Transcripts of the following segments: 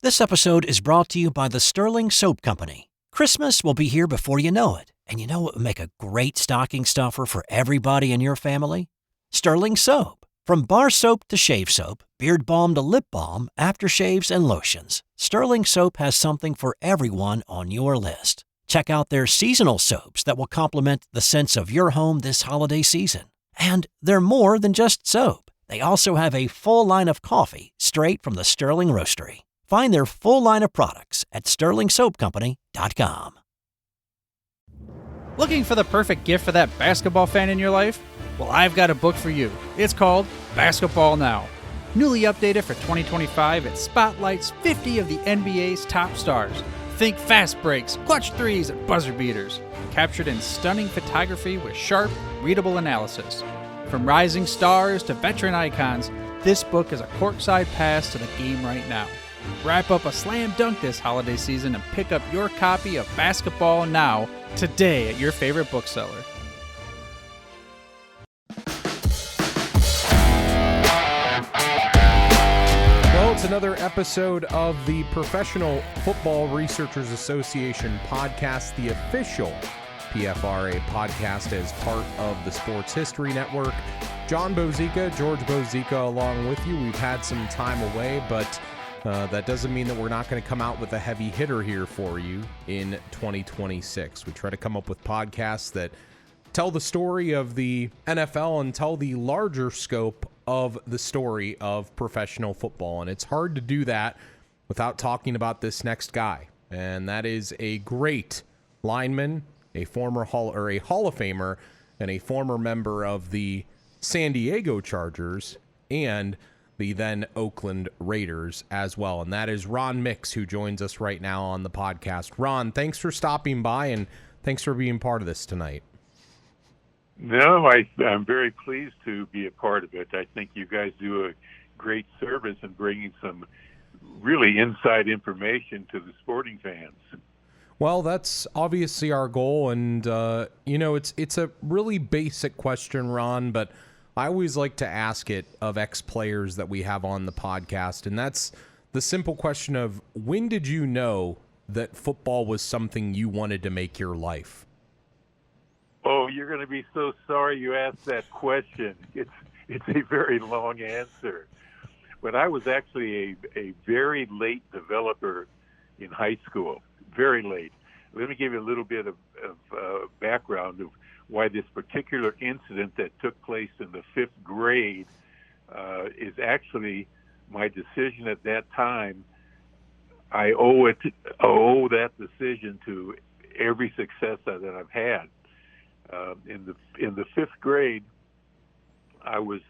This episode is brought to you by the Sterling Soap Company. Christmas will be here before you know it, and you know what would make a great stocking stuffer for everybody in your family? Sterling Soap. From bar soap to shave soap, beard balm to lip balm, aftershaves and lotions, Sterling Soap has something for everyone on your list. Check out their seasonal soaps that will complement the scents of your home this holiday season. And they're more than just soap. They also have a full line of coffee straight from the Sterling Roastery. Find their full line of products at sterlingsoapcompany.com. Looking for the perfect gift for that basketball fan in your life? Well, I've got a book for you. It's called Basketball Now. Newly updated for 2025, it spotlights 50 of the NBA's top stars. Think fast breaks, clutch threes, and buzzer beaters. Captured in stunning photography with sharp, readable analysis. From rising stars to veteran icons, this book is a courtside pass to the game right now. Wrap up a slam dunk this holiday season and pick up your copy of Basketball Now today at your favorite bookseller. Well, it's another episode of the Professional Football Researchers Association podcast, the official PFRA podcast as part of the Sports History Network. John Bozeka, George Bozeka along with you. We've had some time away, but that doesn't mean that we're not going to come out with a heavy hitter here for you in 2026. We try to come up with podcasts that tell the story of the NFL and tell the larger scope of the story of professional football. And it's hard to do that without talking about this next guy. And that is a great lineman, a former Hall of Famer, and a former member of the San Diego Chargers and the then Oakland Raiders as well. And that is Ron Mix, who joins us right now on the podcast. Ron, thanks for stopping by and thanks for being part of this tonight. No, I'm very pleased to be a part of it. I think you guys do a great service in bringing some really inside information to the sporting fans. Well, that's obviously our goal. And, it's a really basic question, Ron, but I always like to ask it of ex-players that we have on the podcast, and that's the simple question of, when did you know that football was something you wanted to make your life? Oh, you're going to be so sorry you asked that question. It's a very long answer. But I was actually a very late developer in high school, very late. Let me give you a little bit of background of why this particular incident that took place in the fifth grade is actually my decision at that time. I owe that decision to every success that I've had. In the fifth grade, I was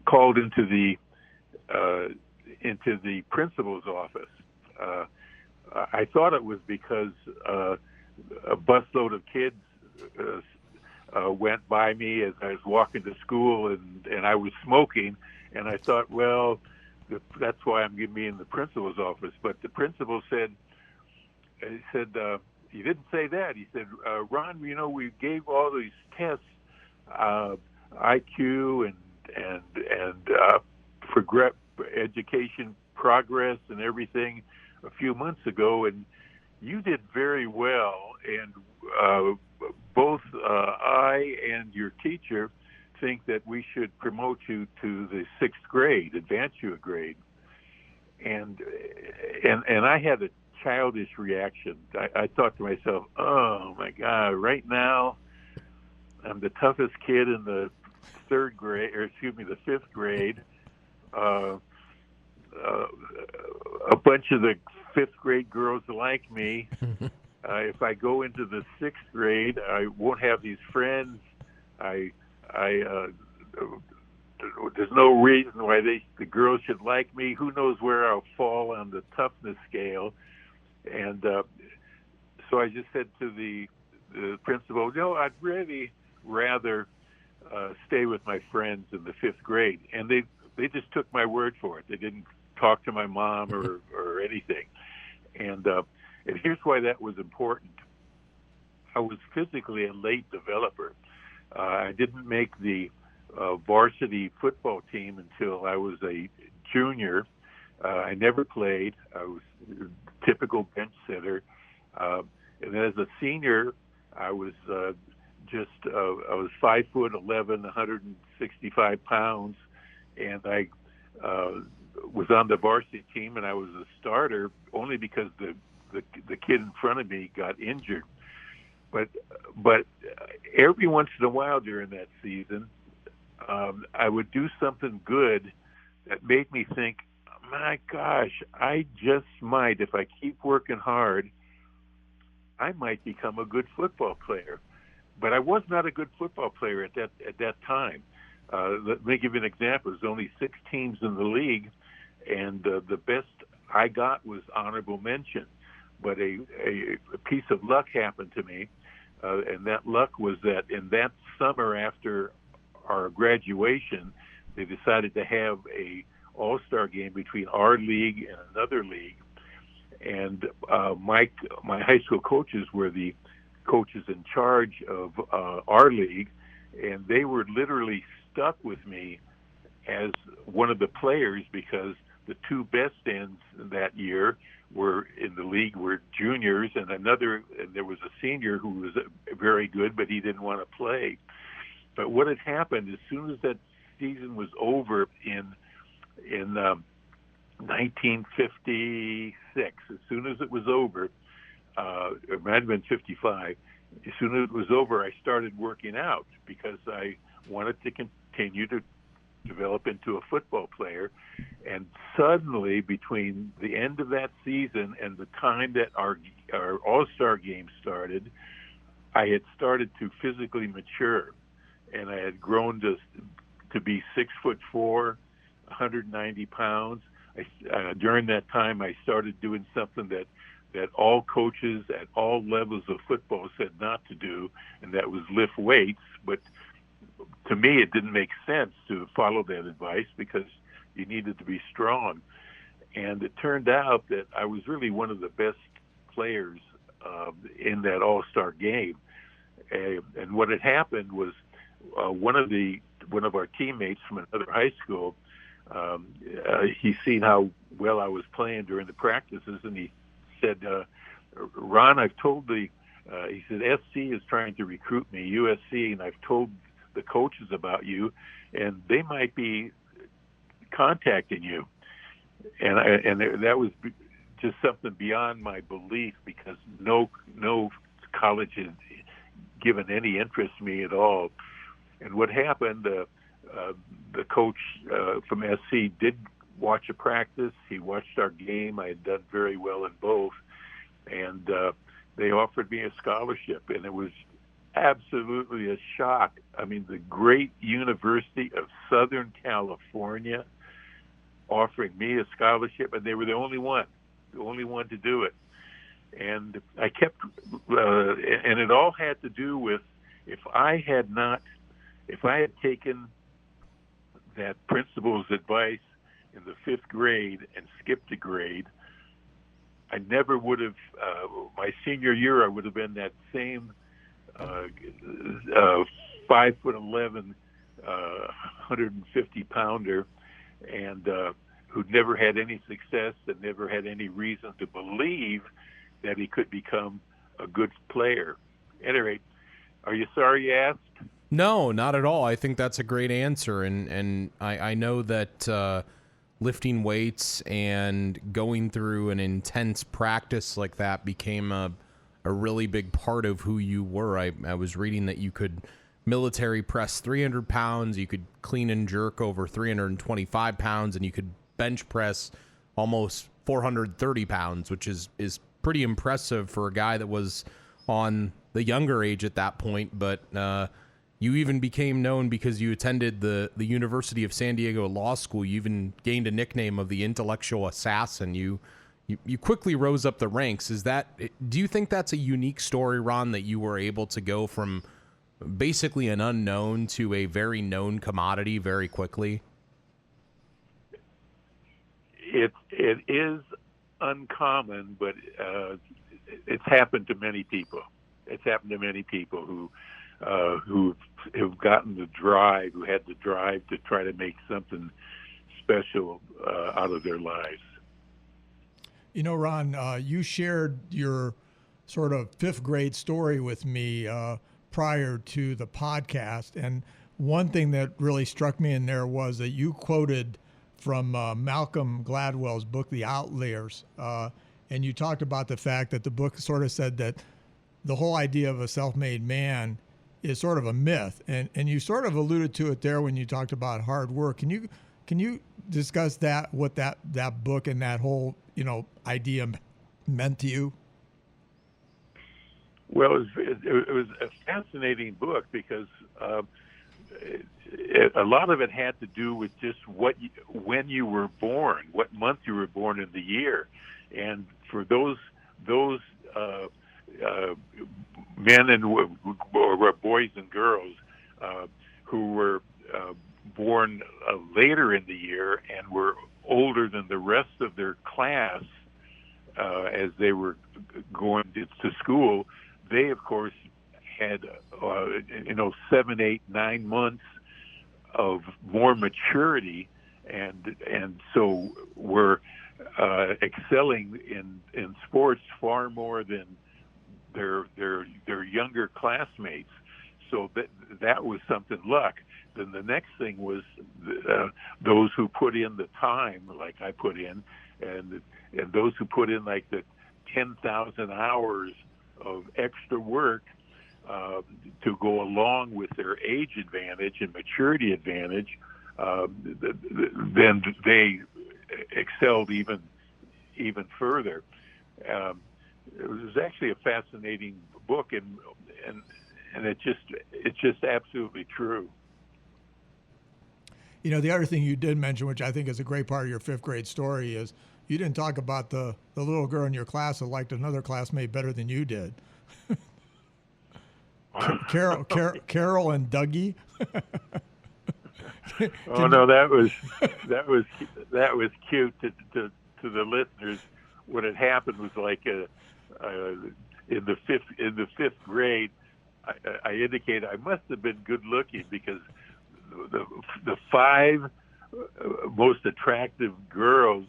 called into the principal's office. I thought it was because a busload of kids went by me as I was walking to school, and I was smoking, and I thought, well, that's why I'm going to be in the principal's office. But the principal said, you didn't say that. He said, Ron, we gave all these tests, IQ and education progress and everything a few months ago, and you did very well, and both I and your teacher think that we should promote you to the sixth grade, advance you a grade. And I had a childish reaction. I thought to myself, oh my God, right now I'm the toughest kid in the the fifth grade. A bunch of the fifth grade girls like me. If I go into the sixth grade, I won't have these friends. There's no reason why the girls should like me. Who knows where I'll fall on the toughness scale? And so I just said to the principal, no, I'd really rather stay with my friends in the fifth grade. And they just took my word for it. They didn't talk to my mom or anything. And here's why that was important. I was physically a late developer. I didn't make the varsity football team until I was a junior I never played. I was a typical bench sitter. And then as a senior, I was I was 5'11", 165 pounds, and I was on the varsity team, and I was a starter only because the kid in front of me got injured. But every once in a while during that season, I would do something good that made me think, my gosh, I just might, if I keep working hard, I might become a good football player. But I was not a good football player at that time. Let me give you an example. There's only 6 teams in the league, and the best I got was honorable mention. But a piece of luck happened to me, and that luck was that in that summer after our graduation, they decided to have a all-star game between our league and another league. And my high school coaches were the coaches in charge of our league, and they were literally stuck with me as one of the players because the 2 best ends that year were in the league were juniors, and there was a senior who was very good, but he didn't want to play. But what had happened as soon as that season was over in 1956, as soon as it was over, it might have been 55, as soon as it was over, I started working out because I wanted to continue to develop into a football player. And suddenly, between the end of that season and the time that our All-Star game started, I had started to physically mature, and I had grown to be 6'4", 190 pounds. During that time, I started doing something that all coaches at all levels of football said not to do, and that was lift weights. But to me, it didn't make sense to follow that advice because you needed to be strong. And it turned out that I was really one of the best players in that all-star game. And what had happened was one of our teammates from another high school, he seen how well I was playing during the practices, and he said, Ron, I've told he said, SC is trying to recruit me, USC, and I've told the coaches about you, and they might be contacting you. And that was just something beyond my belief because no college had given any interest in me at all. And what happened, the coach from SC did watch a practice. He watched our game. I had done very well in both. And they offered me a scholarship, and it was absolutely a shock. I mean, the great University of Southern California offering me a scholarship, and they were the only one to do it. And I kept, and it all had to do with if I had taken that principal's advice in the 5th grade and skipped a grade, I never would have, my senior year, I would have been that same 5'11", 150 pounder, and who'd never had any success and never had any reason to believe that he could become a good player. At any rate, are you sorry you asked? No, not at all. I think that's a great answer, and I know that lifting weights and going through an intense practice like that became a really big part of who you were. I was reading that you could military press 300 pounds, you could clean and jerk over 325 pounds, and you could bench press almost 430 pounds, which is pretty impressive for a guy that was on the younger age at that point. But you even became known because you attended the University of San Diego Law School. You even gained a nickname of the intellectual assassin. You quickly rose up the ranks. Do you think that's a unique story, Ron, that you were able to go from basically an unknown to a very known commodity very quickly? It is uncommon, but it's happened to many people. It's happened to many people who've gotten the drive, who had the drive to try to make something special out of their lives. You know, Ron, you shared your sort of fifth grade story with me prior to the podcast. And one thing that really struck me in there was that you quoted from Malcolm Gladwell's book, The Outliers. And you talked about the fact that the book sort of said that the whole idea of a self-made man is sort of a myth. And you sort of alluded to it there when you talked about hard work. Can you discuss that, what that book and that whole, idea meant to you? Well, it was a fascinating book because a lot of it had to do with just when you were born, what month you were born in the year, and for those men or boys and girls who were born later in the year and were older than the rest of their class as they were going to school, they of course had 7, 8, 9 months of more maturity, and so were excelling in sports far more than their younger classmates. So that was something luck. Then the next thing was those who put in the time, like I put in, and those who put in like the 10,000 hours of extra work to go along with their age advantage and maturity advantage, then they excelled even further. It was actually a fascinating book, and it's just absolutely true. The other thing you did mention, which I think is a great part of your fifth grade story, is you didn't talk about the little girl in your class that liked another classmate better than you did. Carol and Dougie. Oh no, that was cute to the listeners. What had happened was like in the fifth grade, I indicated I must have been good looking because the 5 most attractive girls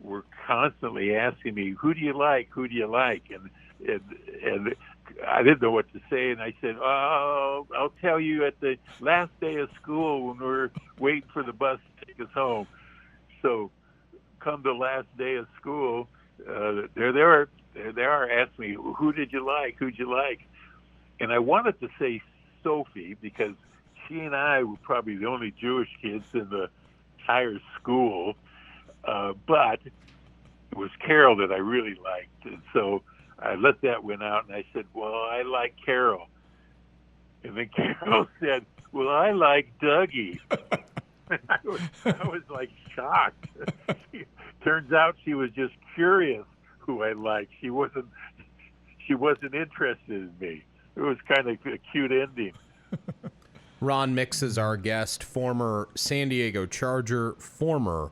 were constantly asking me, "Who do you like? Who do you like?" And I didn't know what to say, and I said, "Oh, I'll tell you at the last day of school when we're waiting for the bus to take us home." So, come the last day of school, there they are asking me, "Who did you like? Who'd you like?" And I wanted to say Sophie because she and I were probably the only Jewish kids in the entire school, but it was Carol that I really liked, and so I let that win out, and I said, "Well, I like Carol." And then Carol said, "Well, I like Dougie." And I was like shocked. Turns out she was just curious who I liked. She wasn't interested in me. It was kind of a cute ending. Ron Mix is our guest, former San Diego Charger, former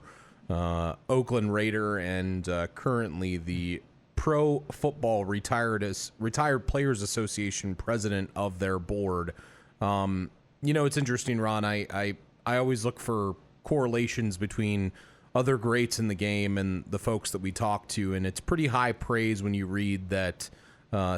Oakland Raider, and currently the Pro Football Retired Players Association president of their board. It's interesting, Ron. I always look for correlations between other greats in the game and the folks that we talk to, and it's pretty high praise when you read that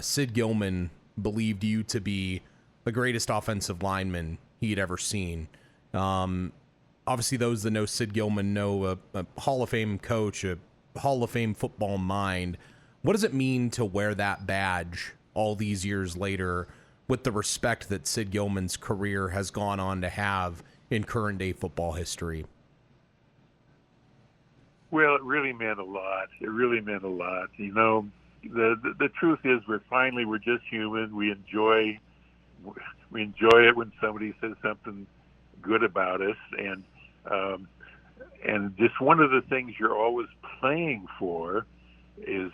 Sid Gilman believed you to be the greatest offensive lineman he'd ever seen. Obviously, those that know Sid Gilman know a Hall of Fame coach, a Hall of Fame football mind. What does it mean to wear that badge all these years later with the respect that Sid Gilman's career has gone on to have in current day football history? Well, it really meant a lot. It really meant a lot. The truth is we're just human. We enjoy it when somebody says something good about us, and just one of the things you're always playing for is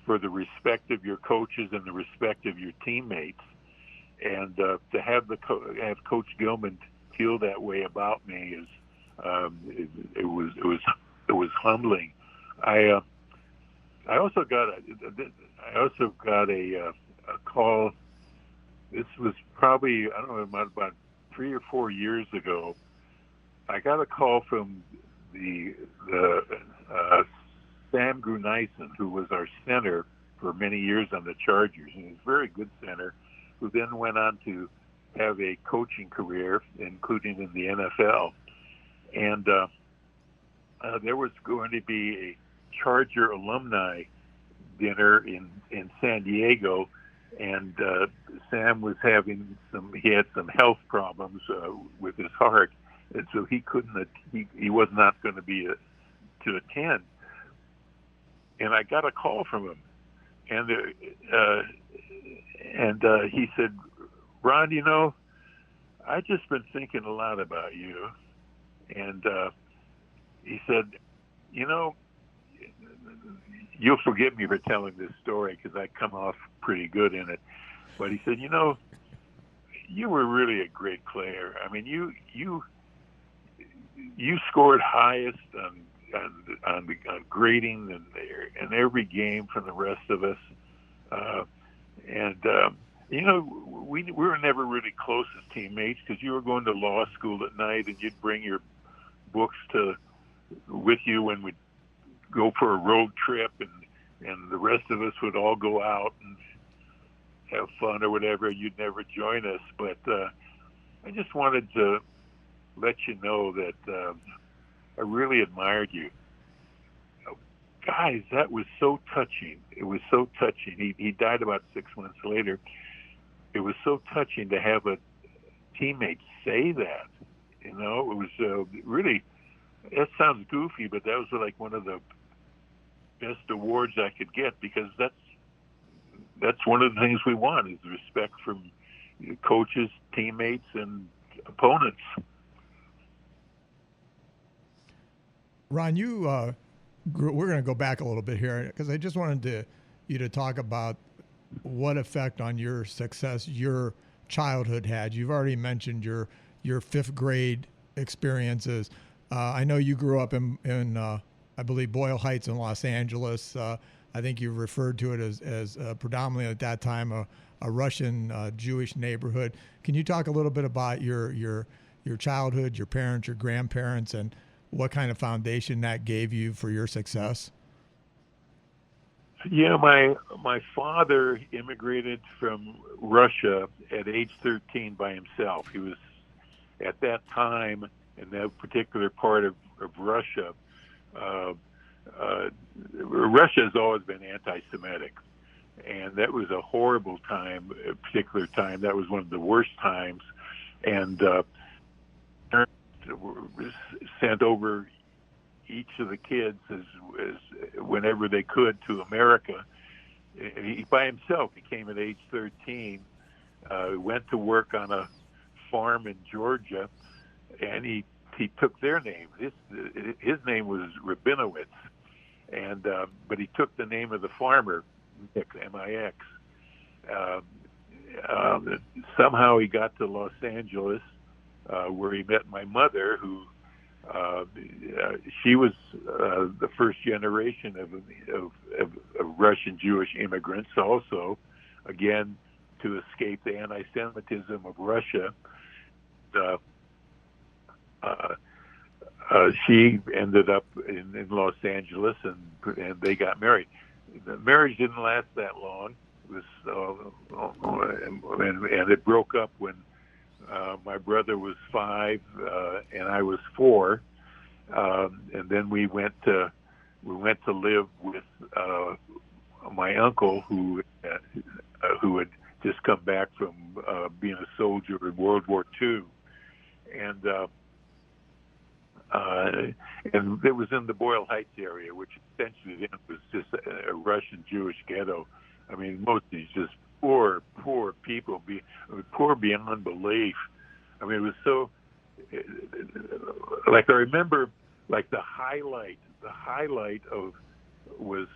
for the respect of your coaches and the respect of your teammates, and to have have Coach Gilman feel that way about me is it was humbling. I also got a call. This was probably, I don't know, about 3 or 4 years ago. I got a call from the San Sam Gruneisen, who was our center for many years on the Chargers, and he was a very good center, who then went on to have a coaching career, including in the NFL. And there was going to be a Charger alumni dinner in San Diego, and Sam was having he had some health problems with his heart, and so he couldn't. He was not going to be to attend. And I got a call from him, and he said, "Ron, you know, I just been thinking a lot about you," and he said, "You know, you'll forgive me for telling this story because I come off pretty good in it, but he said, you know, you were really a great player. I mean, you scored highest on grading in every game from the rest of us, and you know, we were never really close as teammates because you were going to law school at night and you'd bring your books with you when we'd go for a road trip, and the rest of us would all go out and have fun or whatever. You'd never join us, but I just wanted to let you know that I really admired you." Guys, that was so touching. It was so touching. He died about 6 months later. It was so touching to have a teammate say that. You know, it was really, that sounds goofy, but that was like one of the best awards I could get, because that's one of the things we want, is respect from coaches, teammates, and opponents. Ron, we're going to go back a little bit here because I just wanted you to talk about what effect on your success your childhood had. You've already mentioned your fifth grade experiences. I know you grew up in I believe Boyle Heights in Los Angeles. I think you referred to it as predominantly at that time a Russian Jewish neighborhood. Can you talk a little bit about your childhood, your parents, your grandparents, and what kind of foundation that gave you for your success? Yeah, my father immigrated from Russia at age 13 by himself. He was, at that time, in that particular part of Russia, Russia has always been anti-Semitic, and that was a horrible time, a particular time. That was one of the worst times, and parents sent over each of the kids as whenever they could to America. He by himself, he came at age 13, went to work on a farm in Georgia, and he took their name. His name was Rabinowitz, and but he took the name of the farmer, Mix, M-I-X. Somehow he got to Los Angeles, where he met my mother, who she was the first generation of Russian Jewish immigrants, also, again, to escape the anti-Semitism of Russia. She ended up in Los Angeles, and they got married. The marriage didn't last that long. It was, and it broke up when my brother was 5 and I was 4, and then we went to live with my uncle, who had just come back from being a soldier in World War II, and it was in the Boyle Heights area, which essentially then was just a Russian Jewish ghetto. I mean, mostly just poor people, poor beyond belief. I mean, it was so, like, I remember, like, the highlight of was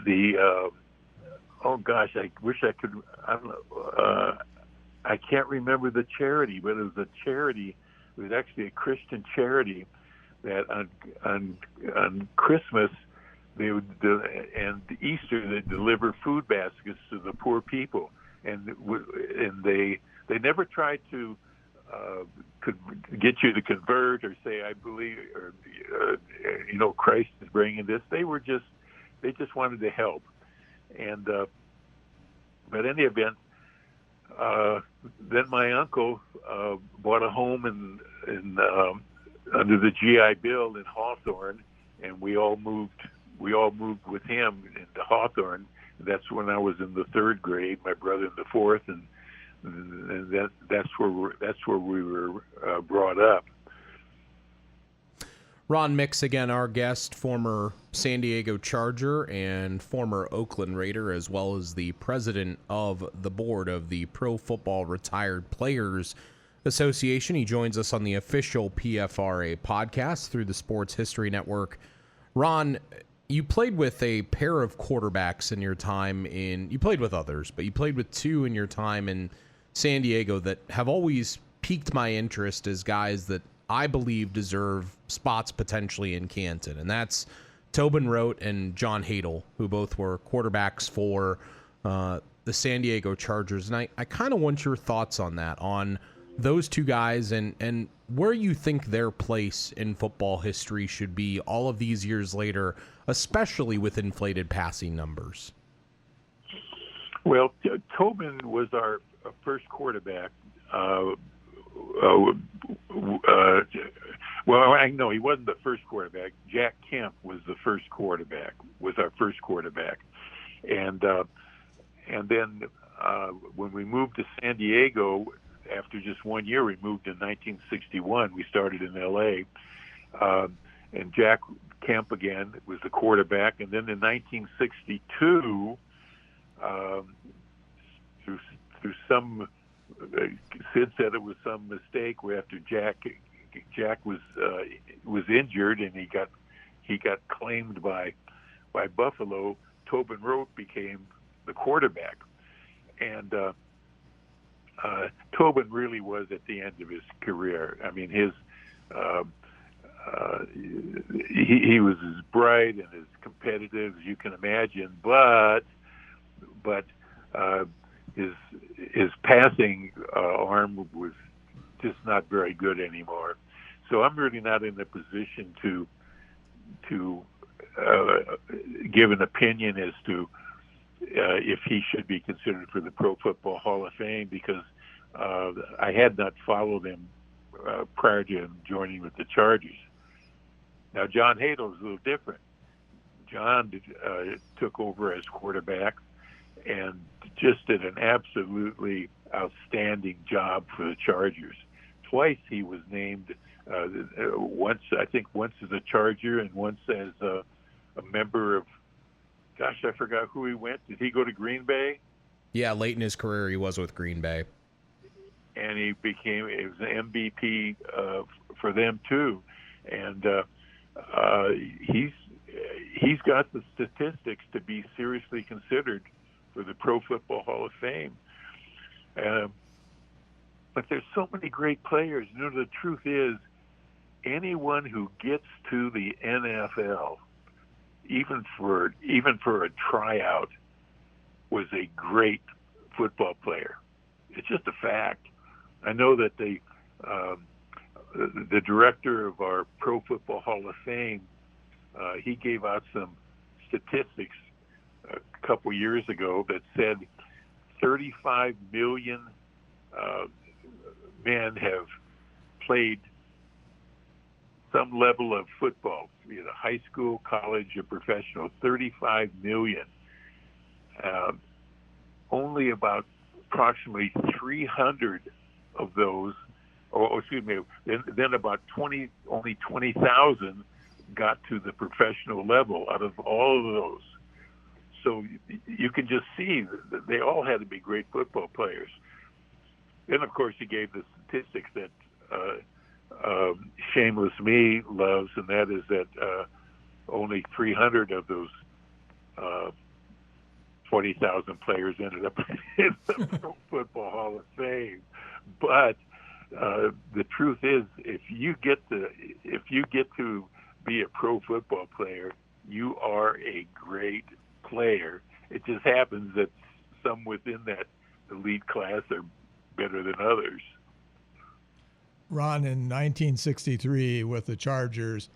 the oh gosh, I wish I could. I can't remember the charity, but it was a charity. It was actually a Christian charity that on Christmas they would and Easter they deliver food baskets to the poor people, and they never tried to could get you to convert or say I believe, or Christ is bringing this. They just wanted to help. And but in any event, then my uncle bought a home in under the GI Bill in Hawthorne, and we all moved with him into Hawthorne. That's when I was in the 3rd grade, my brother in the 4th, and that's where we were brought up. Ron Mix, again, our guest, former San Diego Charger and former Oakland Raider, as well as the president of the board of the Pro Football Retired Players Association. He joins us on the official PFRA podcast through the Sports History Network. Ron, you played with a pair of quarterbacks in your time you played with others, but you played with 2 in your time in San Diego that have always piqued my interest as guys that I believe deserve spots potentially in Canton, and that's Tobin Rote and John Hadel, who both were quarterbacks for the San Diego Chargers. And I kind of want your thoughts on that, on those 2 guys and where you think their place in football history should be all of these years later, especially with inflated passing numbers. Well, Tobin was our first quarterback. Well, I know he wasn't the first quarterback. Jack Kemp was our first quarterback. And then when we moved to San Diego, after just 1 year, we moved in 1961. We started in L.A., and Jack Kemp again was the quarterback. And then in 1962, through some, Sid said it was some mistake after Jack was injured and he got claimed by Buffalo. Tobin Rote became the quarterback, and Tobin really was at the end of his career. I mean, he was as bright and as competitive as you can imagine, but his passing arm was just not very good anymore. So I'm really not in a position to give an opinion as to if he should be considered for the Pro Football Hall of Fame, because I had not followed him prior to him joining with the Chargers. Now, John Hadel is a little different. John took over as quarterback and just did an absolutely outstanding job for the Chargers. Twice he was named, once as a Charger and once as a member of, gosh, I forgot who he went. Did he go to Green Bay? Yeah, late in his career he was with Green Bay. And he was an MVP for them too. And he's got the statistics to be seriously considered for the Pro Football Hall of Fame. But there's so many great players. You know, the truth is, anyone who gets to the NFL, even for a tryout, was a great football player. It's just a fact. I know that the director of our Pro Football Hall of Fame, he gave out some statistics a couple years ago that said 35 million men have played some level of football, either high school, college, or professional. 35 million. Only about approximately 300 of those, then about only 20,000 got to the professional level out of all of those. So you can just see that they all had to be great football players. Then, of course, he gave the statistics that Shameless Me loves, and that is that only 300 of those 20,000 players ended up in the Pro Football Hall of Fame. But the truth is, if you get to be a pro football player, you are a great player. It just happens that some within that elite class are better than others. Ron, in 1963 with the Chargers,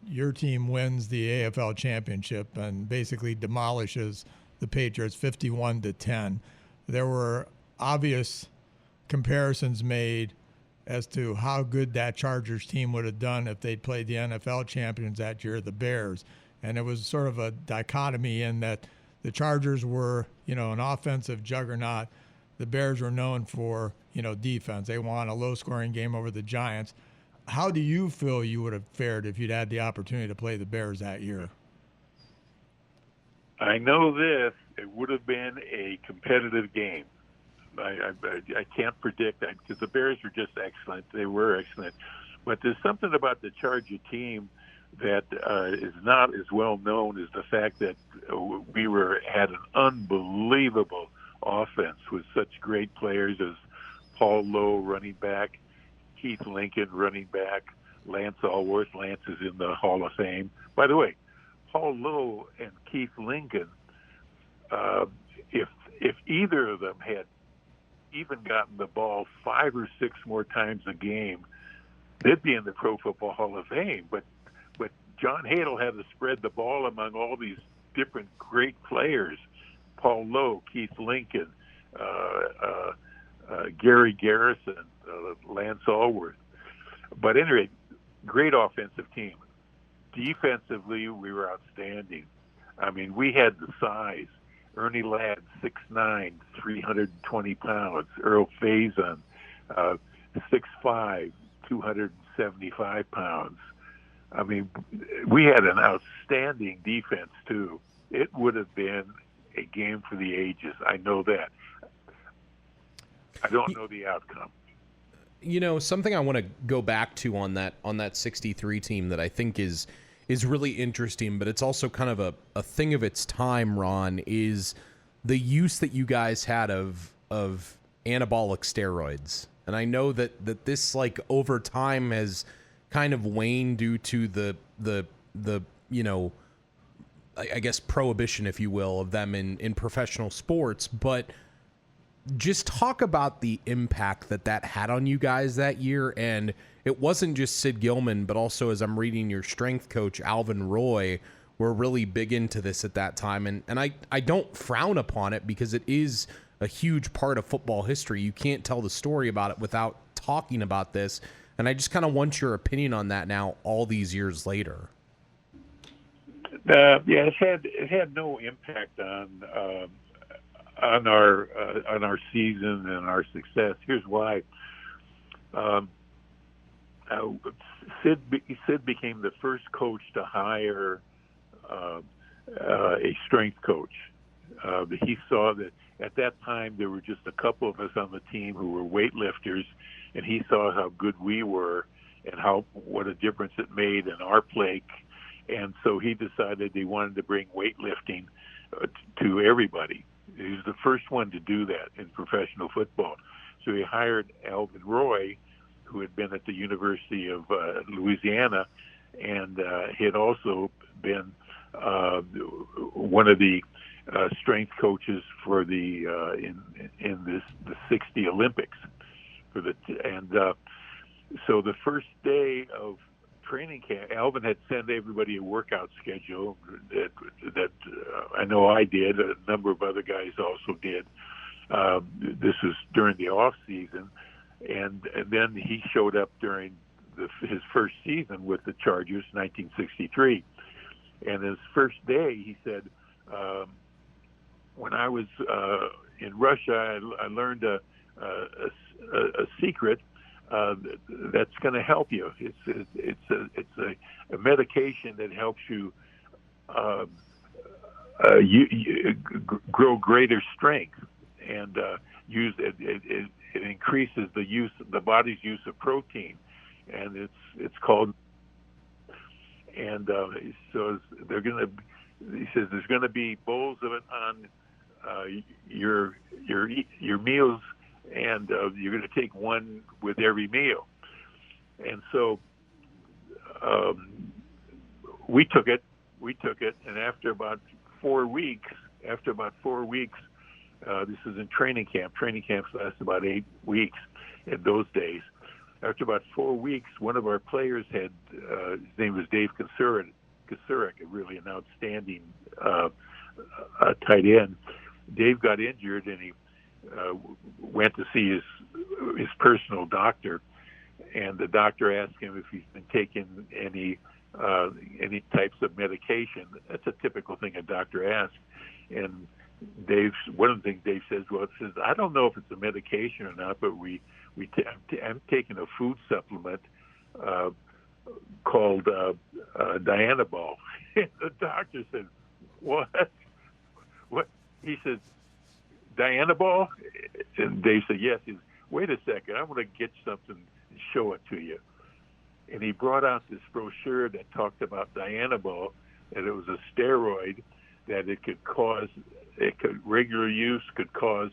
your team wins the AFL championship and basically demolishes the Patriots 51-10. There were obvious comparisons made as to how good that Chargers team would have done if they'd played the NFL champions that year, the Bears. And it was sort of a dichotomy in that the Chargers were, an offensive juggernaut. The Bears were known for, defense. They won a low-scoring game over the Giants. How do you feel you would have fared if you'd had the opportunity to play the Bears that year? I know this. It would have been a competitive game. I can't predict that because the Bears were just excellent. They were excellent. But there's something about the Charger team that is not as well known as the fact that we had an unbelievable offense with such great players as Paul Lowe, running back, Keith Lincoln, running back, Lance Alworth. Lance is in the Hall of Fame. By the way, Paul Lowe and Keith Lincoln, if either of them had even gotten the ball 5 or 6 more times a game, they'd be in the Pro Football Hall of Fame. But John Hadle had to spread the ball among all these different great players: Paul Lowe, Keith Lincoln, Gary Garrison, Lance Alworth. But anyway, great offensive team. Defensively, we were outstanding. I mean, we had the size. Ernie Ladd, 6'9", 320 pounds. Earl Faison, 6'5", 275 pounds. I mean, we had an outstanding defense, too. It would have been a game for the ages. I know that. I don't know the outcome. Something I want to go back to on that 63 team that I think is really interesting, but it's also kind of a thing of its time, Ron, is the use that you guys had of anabolic steroids. And I know that this, like, over time has kind of waned due to the I guess prohibition, if you will, of them in professional sports. But just talk about the impact that had on you guys that year. And it wasn't just Sid Gilman, but also, as I'm reading, your strength coach, Alvin Roy, were really big into this at that time. And I don't frown upon it because it is a huge part of football history. You can't tell the story about it without talking about this. And I just kind of want your opinion on that now, all these years later. It had no impact on our season and our success. Here's why. Sid became the first coach to hire a strength coach. He saw that at that time there were just a couple of us on the team who were weightlifters, and he saw how good we were and what a difference it made in our play. And so he decided he wanted to bring weightlifting to everybody. He was the first one to do that in professional football. So he hired Alvin Roy, who had been at the University of Louisiana, and he had also been one of the strength coaches for the the 60 Olympics. So the first day of training camp, Alvin had sent everybody a workout schedule that I know I did. A number of other guys also did. This was during the off season, and then he showed up during his first season with the Chargers, 1963. And his first day, he said, "When I was in Russia, I learned a secret." That's going to help you. It's a medication that helps you, grow greater strength, and it increases the body's use of protein, and it's called. And so he says there's going to be bowls of it on your meals. And you're going to take one with every meal. And so we took it, and after about 4 weeks, this is in training camp. Training camps last about 8 weeks in those days. after about 4 weeks, one of our players had, his name was Dave Kasurik, a really an outstanding tight end. Dave got injured, and he went to see his personal doctor, and the doctor asked him if he's been taking any types of medication. That's a typical thing a doctor asks. And one of the things Dave says, I don't know if it's a medication or not, but I'm taking a food supplement called Dianabol. And the doctor said, what? He said, Dianabol? And Dave said, yes. He said, wait a second, I'm going to get something and show it to you. And he brought out this brochure that talked about Dianabol, and it was a steroid that regular use could cause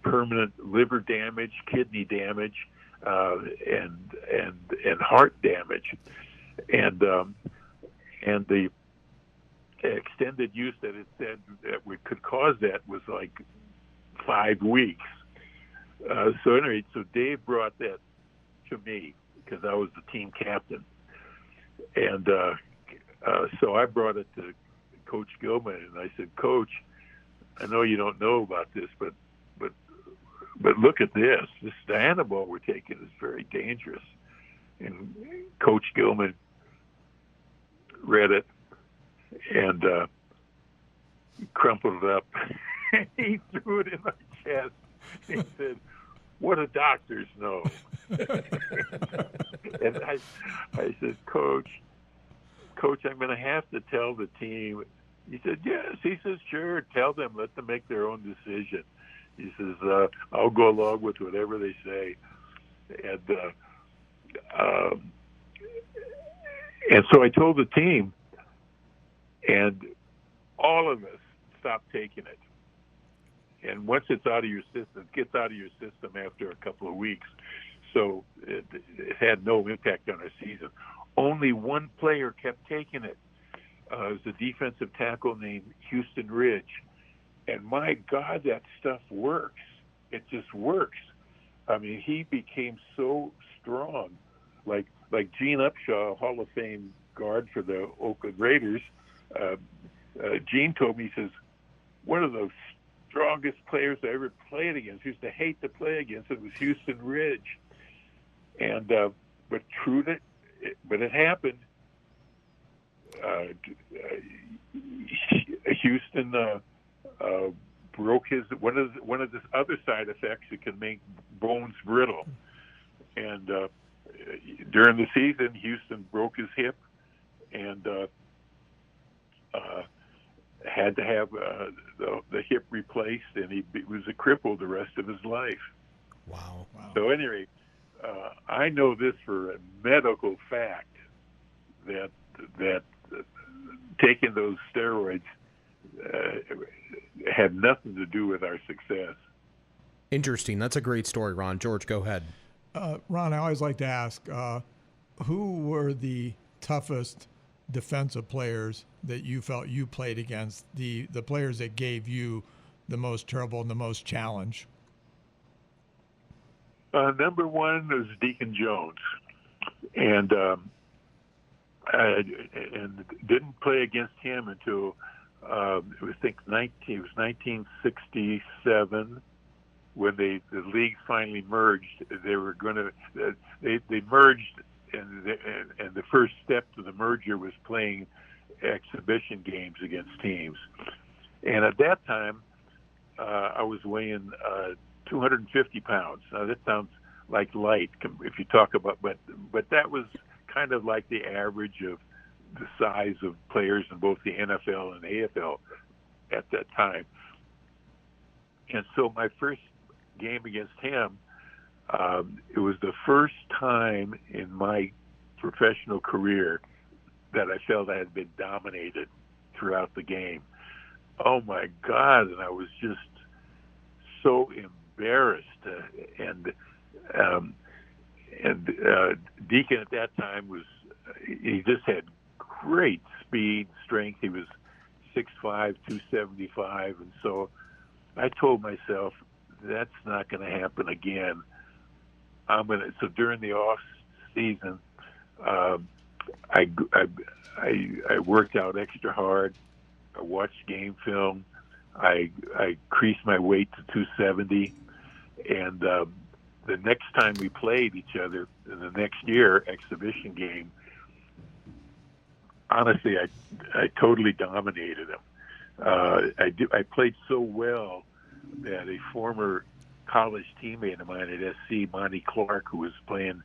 permanent liver damage, kidney damage, and heart damage. And the extended use that it said that could cause that was like 5 weeks. So anyway, so Dave brought that to me because I was the team captain, and so I brought it to Coach Gilman, and I said, Coach, I know you don't know about this, but look at this. This Dianabol we're taking is very dangerous. And Coach Gilman read it and crumpled it up. He threw it in my chest. He said, what do doctors know? And I said, Coach, I'm going to have to tell the team. He said, yes. He says, sure, tell them, let them make their own decision. He says, I'll go along with whatever they say. And so I told the team, and all of us stopped taking it. And once it's out of your system, it gets out of your system after a couple of weeks. So it had no impact on our season. Only one player kept taking it. It was a defensive tackle named Houston Ridge. And my God, that stuff works. It just works. I mean, he became so strong. Like Gene Upshaw, Hall of Fame guard for the Oakland Raiders, Gene told me, he says, one of the strongest players I ever played against, used to hate to play against, it was Houston Ridge. And but it happened. Houston broke one of the other side effects. It can make bones brittle. And during the season, Houston broke his hip and had to have the hip replaced, and he was a cripple the rest of his life. Wow. So anyway, I know this for a medical fact that taking those steroids had nothing to do with our success. Interesting. That's a great story, Ron. George, go ahead. Ron, I always like to ask, who were the toughest defensive players that you felt you played against, the players that gave you the most trouble and the most challenge? Number one was Deacon Jones, and didn't play against him until it was 1967 when the leagues finally merged. They were going to they merged, and the first step to the merger was playing exhibition games against teams. And at that time, I was weighing 250 pounds. Now that sounds like light if you talk about, but that was kind of like the average of the size of players in both the NFL and AFL at that time. And so my first game against him, it was the first time in my professional career that I felt I had been dominated throughout the game. Oh my God! And I was just so embarrassed. And Deacon at that time he just had great speed, strength. He was 6'5", 275, and so I told myself, that's not going to happen again. So during the off season, I worked out extra hard. I watched game film. I increased my weight to 270, and the next time we played each other in the next year exhibition game, honestly, I totally dominated him. I played so well that a former college teammate of mine at SC, Monty Clark, who was playing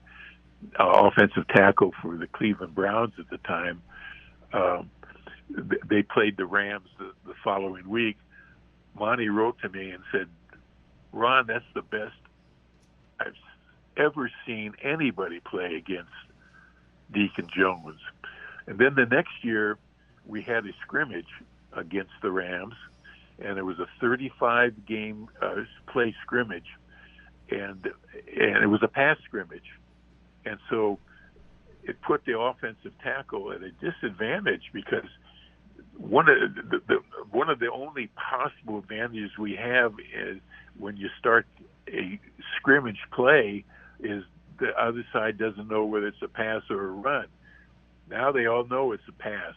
offensive tackle for the Cleveland Browns at the time, they played the Rams the following week. Monty wrote to me and said, "Ron, that's the best I've ever seen anybody play against Deacon Jones." And then the next year, we had a scrimmage against the Rams, and it was a 35-game play scrimmage, and it was a pass scrimmage. And so it put the offensive tackle at a disadvantage, because one of the only possible advantages we have is when you start a scrimmage play is the other side doesn't know whether it's a pass or a run. Now they all know it's a pass.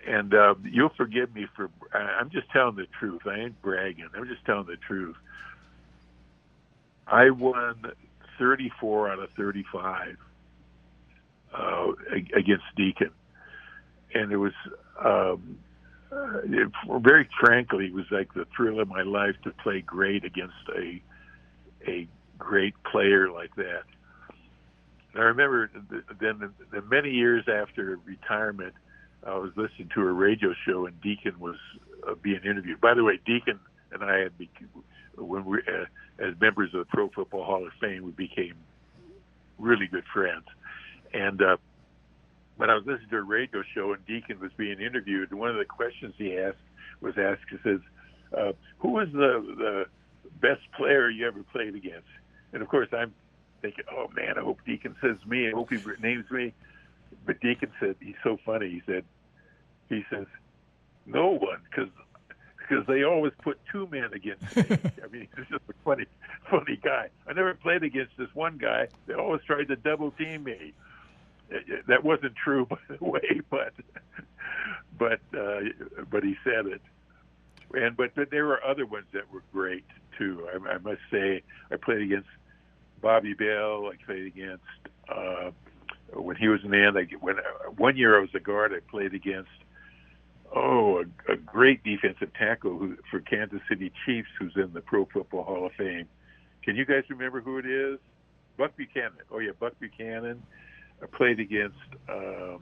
And you'll forgive me for, I'm just telling the truth. I ain't bragging. I'm just telling the truth. I won 34 out of 35 against Deacon. And it was, very frankly, it was like the thrill of my life to play great against a great player like that. And I remember then the many years after retirement, I was listening to a radio show, and Deacon was being interviewed. By the way, Deacon and I had, when we, as members of the Pro Football Hall of Fame, we became really good friends. And when I was listening to a radio show and Deacon was being interviewed, one of the questions he says, "Who was the best player you ever played against?" And of course, I'm thinking, "Oh man, I hope Deacon says me. I hope he names me." But Deacon said, he's so funny. He says, "No one, because they always put two men against me." I mean, he's just a funny guy. I never played against this one guy. They always tried to double team me. That wasn't true, by the way, but he said it. But there were other ones that were great too. I must say, I played against Bobby Bell. I played against when he was in the end. One year I was a guard. I played against a great defensive tackle for Kansas City Chiefs, who's in the Pro Football Hall of Fame. Can you guys remember who it is? Buck Buchanan. Oh yeah, Buck Buchanan. I played against a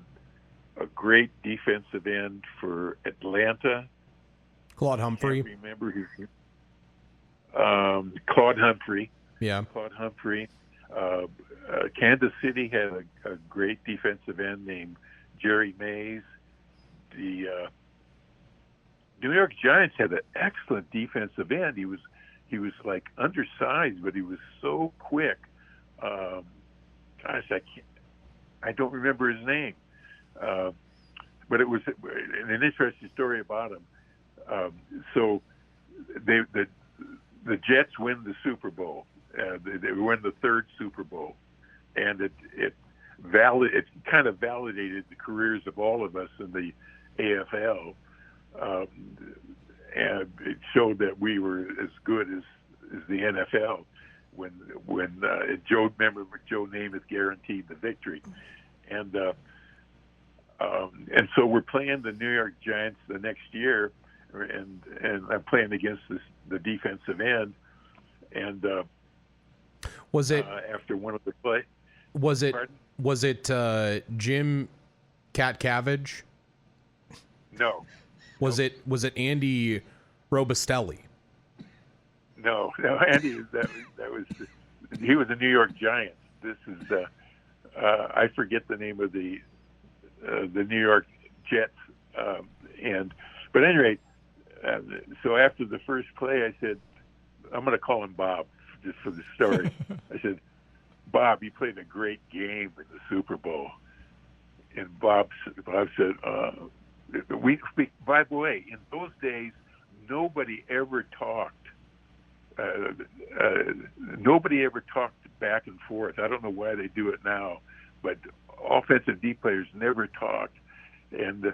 great defensive end for Atlanta. Claude Humphrey. I can't remember his name. Claude Humphrey. Yeah. Claude Humphrey. Kansas City had a great defensive end named Jerry Mays. The New York Giants had an excellent defensive end. He was like undersized, but he was so quick. I don't remember his name, but it was an interesting story about him. So the Jets win the Super Bowl. They win the third Super Bowl, and it kind of validated the careers of all of us in the AFL, and it showed that we were as good as the NFL. When Joe Namath guaranteed the victory, and so we're playing the New York Giants the next year, and I'm playing against the defensive end, and was it after one of the play? Was it Pardon? Was it Jim Catvage? No. Was it Andy Robustelli? No, Andy. That was he was a New York Giant. This is I forget the name of the New York Jets. But at any rate, so after the first play, I said, I'm going to call him Bob just for the story. I said, "Bob, you played a great game in the Super Bowl." And Bob said, by the way, in those days, nobody ever talked nobody ever talked back and forth. I don't know why they do it now, but offensive D players never talked. And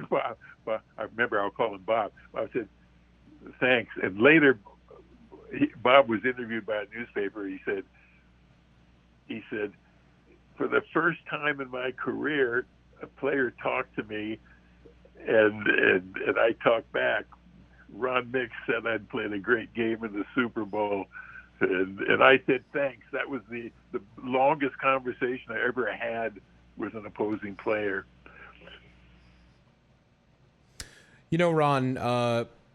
Bob, I remember I'll call him Bob. I said, thanks. And later, Bob was interviewed by a newspaper. He said, for the first time in my career, a player talked to me, and I talked back. Ron Mix said I'd played a great game in the Super Bowl, and I said thanks. That was the longest conversation I ever had with an opposing player. You know, Ron,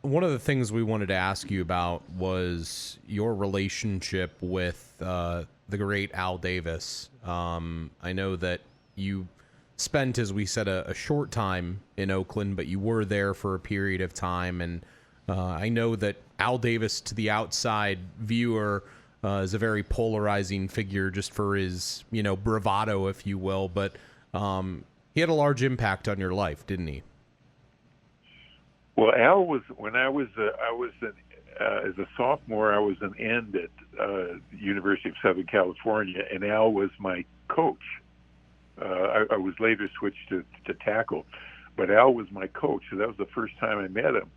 one of the things we wanted to ask you about was your relationship with the great Al Davis. I know that you spent, as we said, a short time in Oakland, but you were there for a period of time. And I know that Al Davis, to the outside viewer, is a very polarizing figure just for his, bravado, if you will. But he had a large impact on your life, didn't he? Well, Al was, when I was as a sophomore, I was an end at University of Southern California, and Al was my coach. I was later switched to tackle, but Al was my coach, so that was the first time I met him.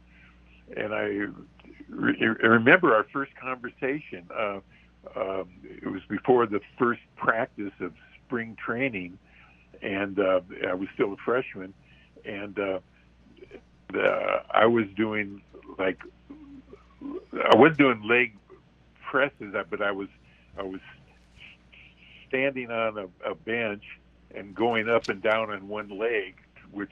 And I remember our first conversation. It was before the first practice of spring training, and I was still a freshman, and I was doing I wasn't doing leg presses, but I was standing on a bench and going up and down on one leg, which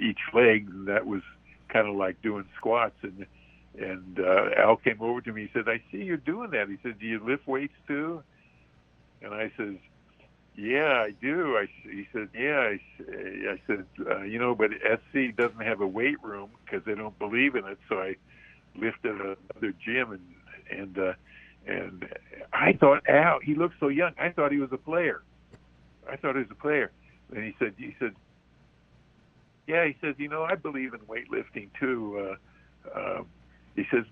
each leg, that was kind of like doing squats. And Al came over to me. He said, "I see you doing that." He said, "Do you lift weights too?" And I said, "Yeah, I do." He said, "Yeah." I said, but SC doesn't have a weight room because they don't believe in it. So I lifted another gym, and I thought, Al, he looked so young. I thought he was a player. And he said, yeah. He says, I believe in weightlifting too. He says,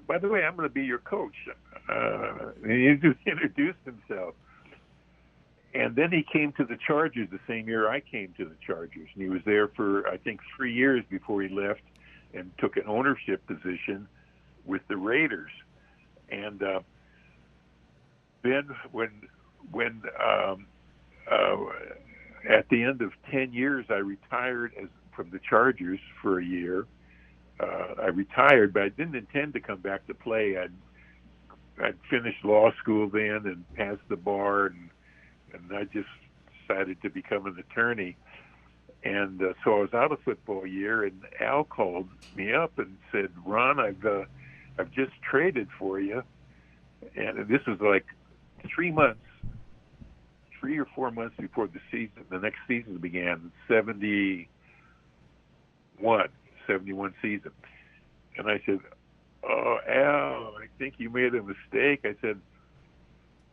by the way, I'm going to be your coach. And he introduced himself. And then he came to the Chargers the same year I came to the Chargers. And he was there for, I think, 3 years before he left and took an ownership position with the Raiders. And then when at the end of 10 years, I retired from the Chargers for a year. I retired, but I didn't intend to come back to play. I'd finished law school then and passed the bar, and I just decided to become an attorney. And so I was out of football a year, and Al called me up and said, "Ron, I've just traded for you." And this was like 3 or 4 months before the next season began, 71 season. And I said, "Oh, Al, I think you made a mistake." I said,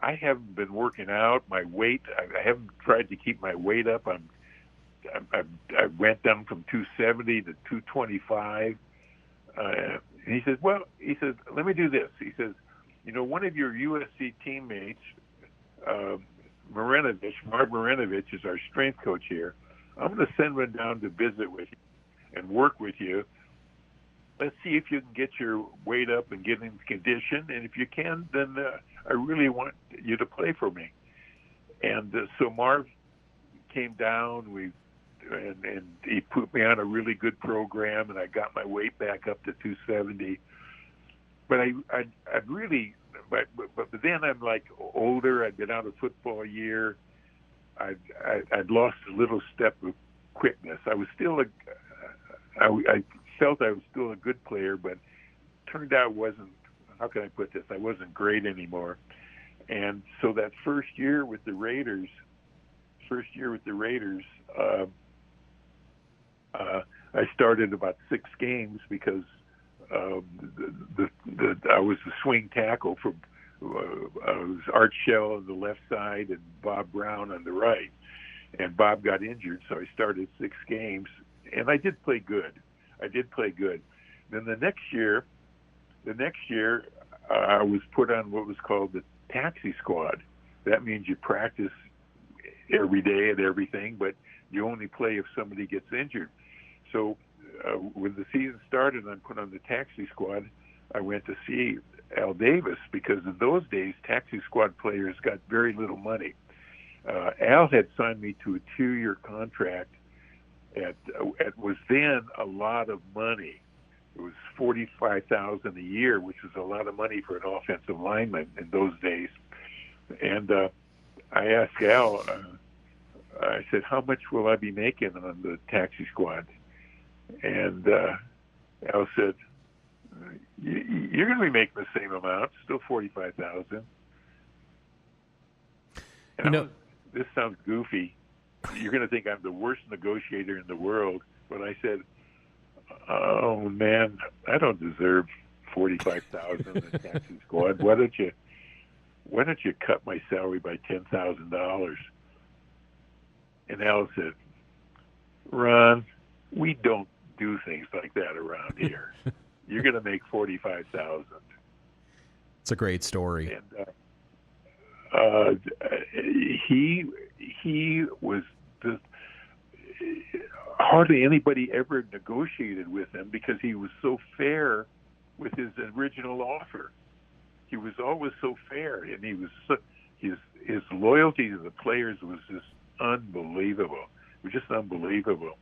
"I haven't been working out. My weight, I haven't tried to keep my weight up. I went down from 270 to 225. And he says, "Let me do this." He says, one of your USC teammates, Marv Marinovich is our strength coach here. I'm going to send him down to visit with you and work with you. Let's see if you can get your weight up and get in condition. And if you can, then I really want you to play for me." And so Marv came down. And he put me on a really good program, and I got my weight back up to 270. But but then I'm like older. I'd been out of football a year. I'd lost a little step of quickness. I was still I felt I was still a good player, but turned out how can I put this? I wasn't great anymore. And so that first year with the Raiders, I started about 6 games because I was the swing tackle for Art Shell on the left side and Bob Brown on the right. And Bob got injured, so I started 6 games, and I did play good. then the next year, I was put on what was called the taxi squad. That means you practice every day at everything, but you only play if somebody gets injured. So when the season started and I put on the taxi squad, I went to see Al Davis, because in those days, taxi squad players got very little money. Al had signed me to a 2-year contract at was then a lot of money. It was $45,000 a year, which was a lot of money for an offensive lineman in those days. And I asked Al, I said, how much will I be making on the taxi squad? And Al said, you're going to be making the same amount, still $45,000. This sounds goofy. You're going to think I'm the worst negotiator in the world, but I said, oh man, I don't deserve $45,000 in the taxi squad. Why don't you cut my salary by $10,000? And Al said, Ron, we don't do things like that around here. You're going to make $45,000. It's a great story. And he was just, hardly anybody ever negotiated with him because he was so fair with his original offer. He was always so fair, and he was his loyalty to the players was just unbelievable. It was just unbelievable.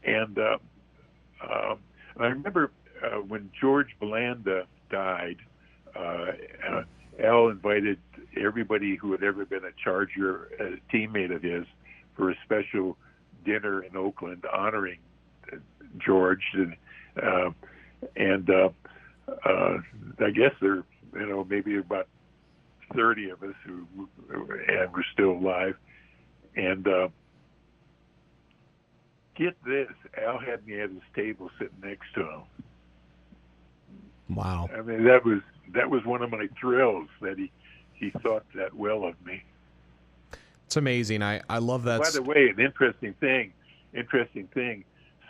And I remember when George Belanda died, Al invited everybody who had ever been a Charger, a teammate of his, for a special dinner in Oakland honoring George. And I guess there, maybe about 30 of us who were still alive. And get this, Al had me at his table sitting next to him. Wow. I mean, that was one of my thrills, that he thought that well of me. It's amazing. I love that. By the way, an interesting thing.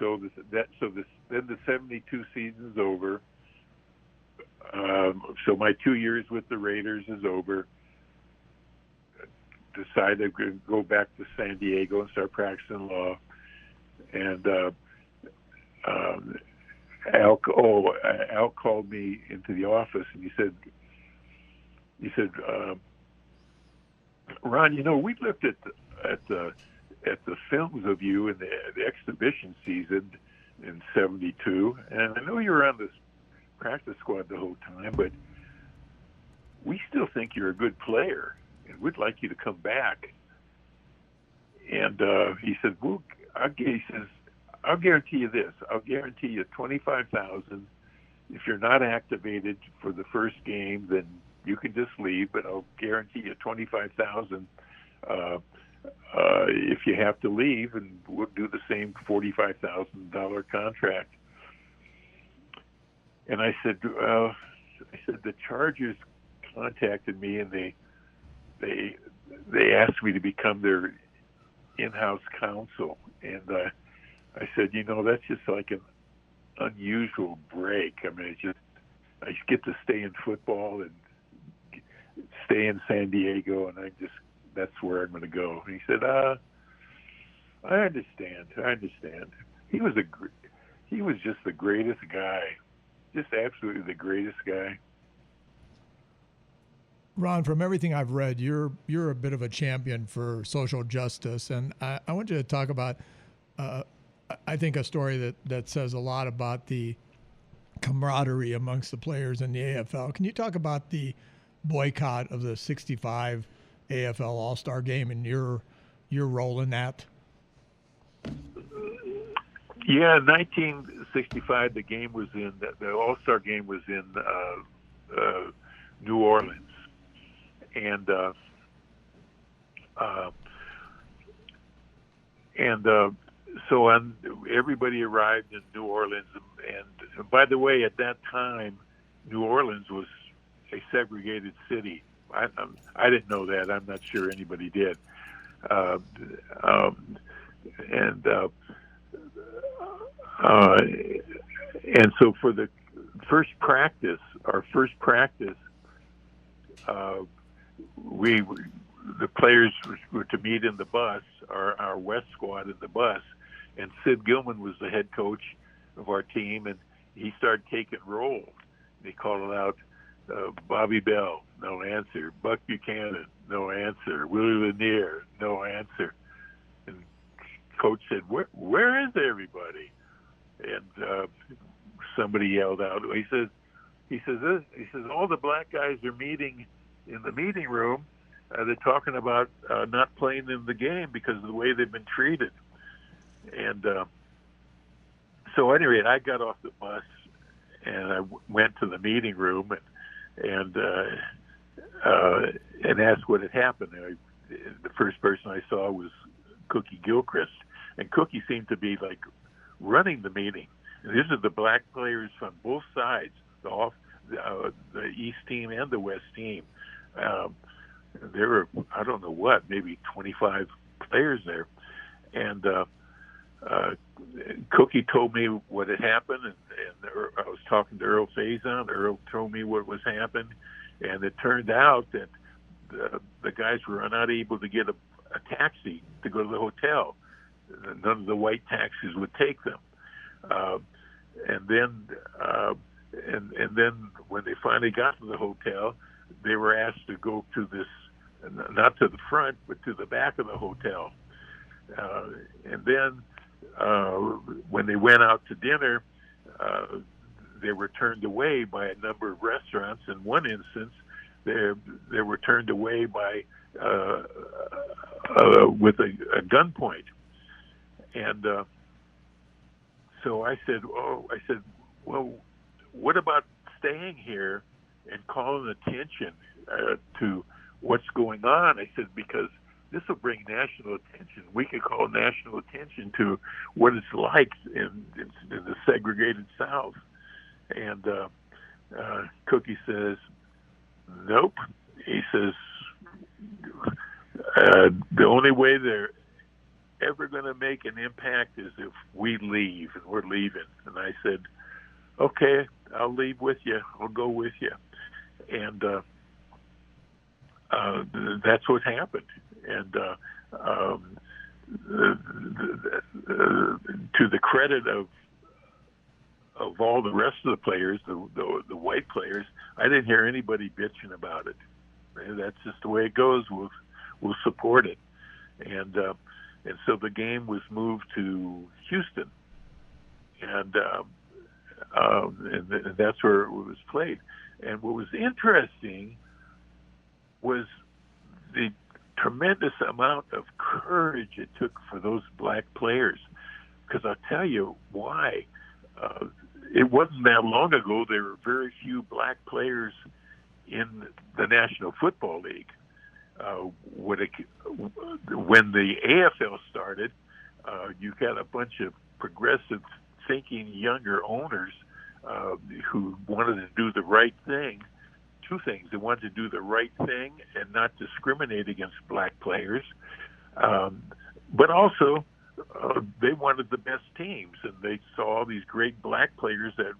So then the 72 season's over. So my 2 years with the Raiders is over. Decided to go back to San Diego and start practicing law. And Al called me into the office, and he said, Ron, we looked at the films of you in the exhibition season in '72, and I know you were on this practice squad the whole time, but we still think you're a good player, and we'd like you to come back. And he said, well, I'll guarantee you this. I'll guarantee you $25,000. If you're not activated for the first game, then you can just leave, but I'll guarantee you $25,000 if you have to leave, and we'll do the same $45,000 contract. And I said, the Chargers contacted me, and they asked me to become their in-house counsel. And I said, that's just like an unusual break. I mean, I just get to stay in football and stay in San Diego, and that's where I'm going to go. And he said, I understand. He was just the greatest guy, just absolutely the greatest guy. Ron, from everything I've read, you're a bit of a champion for social justice, and I want you to talk about, I think, a story that says a lot about the camaraderie amongst the players in the AFL. Can you talk about the boycott of the '65 AFL All-Star Game and your role in that? Yeah, 1965, the game was in the All-Star Game was in New Orleans, and so everybody arrived in New Orleans, and by the way, at that time, New Orleans was a segregated city. I didn't know that. I'm not sure anybody did. And so for the first practice, the players were to meet in the bus, our West squad in the bus, and Sid Gilman was the head coach of our team, and he started taking roll. He called out Bobby Bell, no answer. Buck Buchanan, no answer. Willie Lanier, no answer. And coach said, where is everybody? And somebody yelled out. He says, all the black guys are meeting in the meeting room. They're talking about not playing in the game because of the way they've been treated. And so anyway, I got off the bus and I went to the meeting room and asked what had happened. The first person I saw was Cookie Gilchrist, and Cookie seemed to be like running the meeting. And these are the black players from both sides, the East team and the West team. There were, I don't know what, maybe 25 players there. And Cookie told me what had happened, and I was talking to Earl Faison. Earl told me what was happening, and it turned out that the guys were not able to get a taxi to go to the hotel. None of the white taxis would take them. And then when they finally got to the hotel, they were asked to go to this, not to the front, but to the back of the hotel. And then when they went out to dinner, they were turned away by a number of restaurants. In one instance, they were turned away by with a gunpoint. And so I said, well, what about staying here and calling attention to what's going on? I said, because this will bring national attention. We could call national attention to what it's like in the segregated South. And Cookie says, nope. He says, the only way they're ever going to make an impact is if we leave, and we're leaving. And I said, okay, I'll leave with you. I'll go with you. And that's what happened. And to the credit of all the rest of the players, the white players, I didn't hear anybody bitching about it. That's just the way it goes. We'll support it. And so the game was moved to Houston, and that's where it was played. And what was interesting was the tremendous amount of courage it took for those black players. Because I'll tell you why. It wasn't that long ago there were very few black players in the National Football League. When the AFL started, you got a bunch of progressive thinking younger owners who wanted to do the right thing. Two things. They wanted to do the right thing and not discriminate against black players. But also, they wanted the best teams, and they saw all these great black players that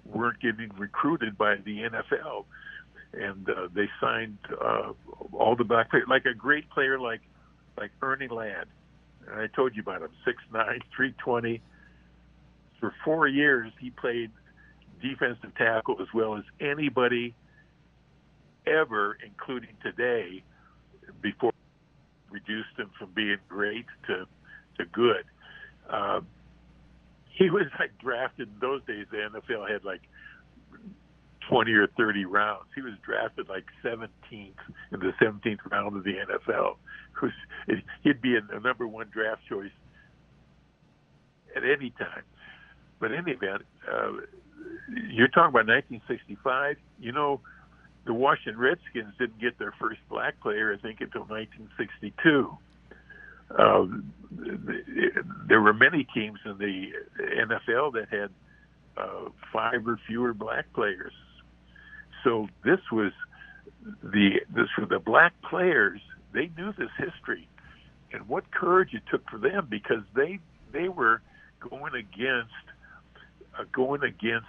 weren't getting recruited by the NFL. And they signed all the black players, like a great player like Ernie Ladd. And I told you about him, 6'9", 320. For 4 years, he played defensive tackle as well as anybody ever, including today, before reduced him from being great to good. He was like drafted in those days. The NFL had like 20 or 30 rounds. He was drafted like 17th in the 17th round of the NFL. He'd be a number one draft choice at any time. But in any event, you're talking about 1965. You know, the Washington Redskins didn't get their first black player, I think, until 1962. There were many teams in the NFL that had 5 or fewer black players. So this was for the black players. They knew this history, and what courage it took for them, because they were going against going against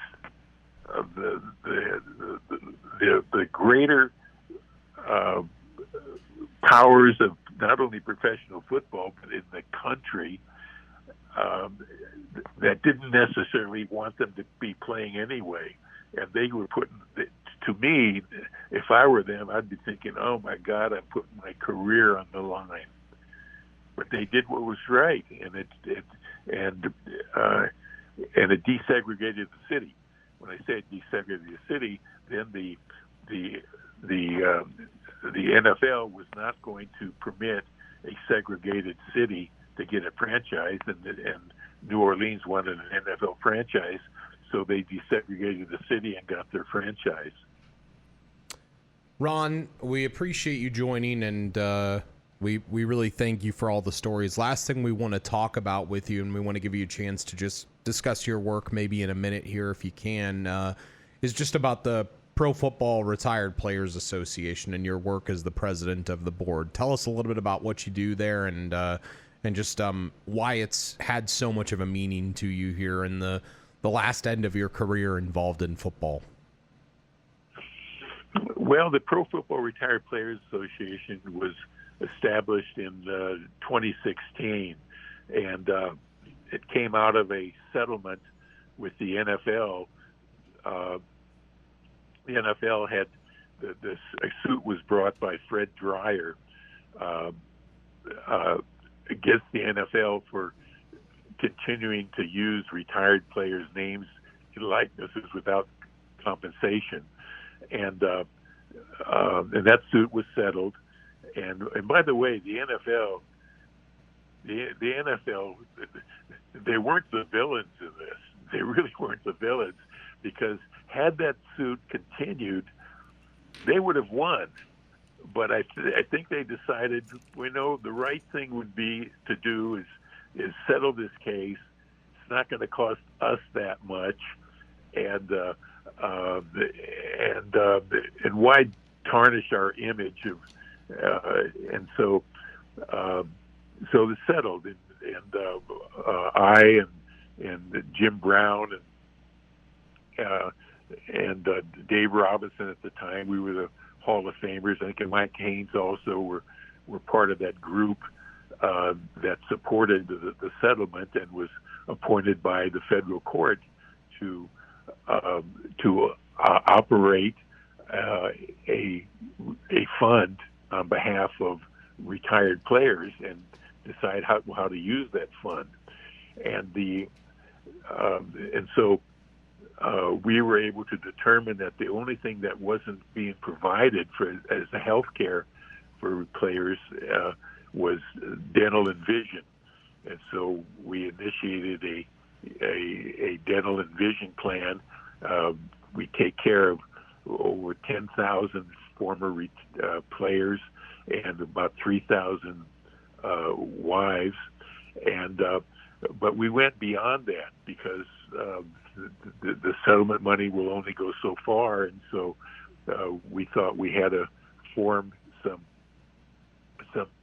the greater powers of not only professional football but in the country that didn't necessarily want them to be playing anyway, and they were putting. To me, if I were them, I'd be thinking, "Oh my God, I'm putting my career on the line." But they did what was right, and it desegregated the city. When I say it desegregated the city, then the NFL was not going to permit a segregated city to get a franchise, and New Orleans wanted an NFL franchise, so they desegregated the city and got their franchise. Ron, we appreciate you joining, and we really thank you for all the stories. Last thing we want to talk about with you, and we want to give you a chance to just discuss your work maybe in a minute here if you can, is just about the Pro Football Retired Players Association and your work as the president of the board. Tell us a little bit about what you do there and just why it's had so much of a meaning to you here in the last end of your career involved in football. Well, the Pro Football Retired Players Association was established in 2016, and it came out of a settlement with the NFL. The NFL had a suit was brought by Fred Dreyer against the NFL for continuing to use retired players' names and likenesses without compensation, and that suit was settled. And by the way, the NFL, they weren't the villains in this. They really weren't the villains, because had that suit continued, they would have won. But I think they decided, the right thing would be to do is settle this case. It's not going to cost us that much, and why tarnish our image of. So it's settled, and I and Jim Brown and Dave Robinson at the time, we were the Hall of Famers. I think Mike Haynes also were part of that group that supported the settlement and was appointed by the federal court to operate a fund on behalf of retired players and decide how to use that fund, and so we were able to determine that the only thing that wasn't being provided as the health care for players was dental and vision, and so we initiated a dental and vision plan. We take care of over 10,000 former players and about 3,000 wives, but we went beyond that because the settlement money will only go so far, and so we thought we had to form some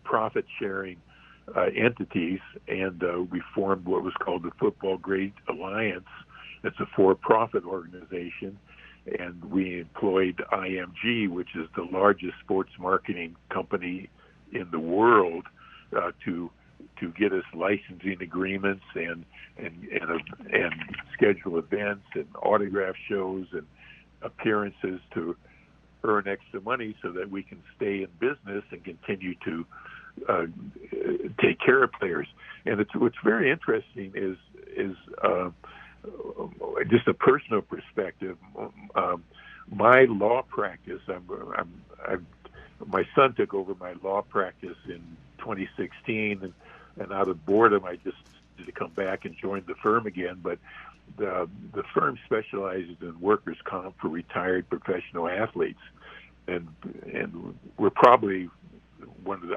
profit sharing entities, and we formed what was called the Football Grade Alliance. It's a for-profit organization, and we employed IMG, which is the largest sports marketing company in the world, to get us licensing agreements and schedule events and autograph shows and appearances to earn extra money so that we can stay in business and continue to take care of players. And what's very interesting is just a personal perspective. My law practice. My son took over my law practice in 2016, and out of boredom, I just had to come back and join the firm again. But the firm specializes in workers' comp for retired professional athletes, and we're probably one of the.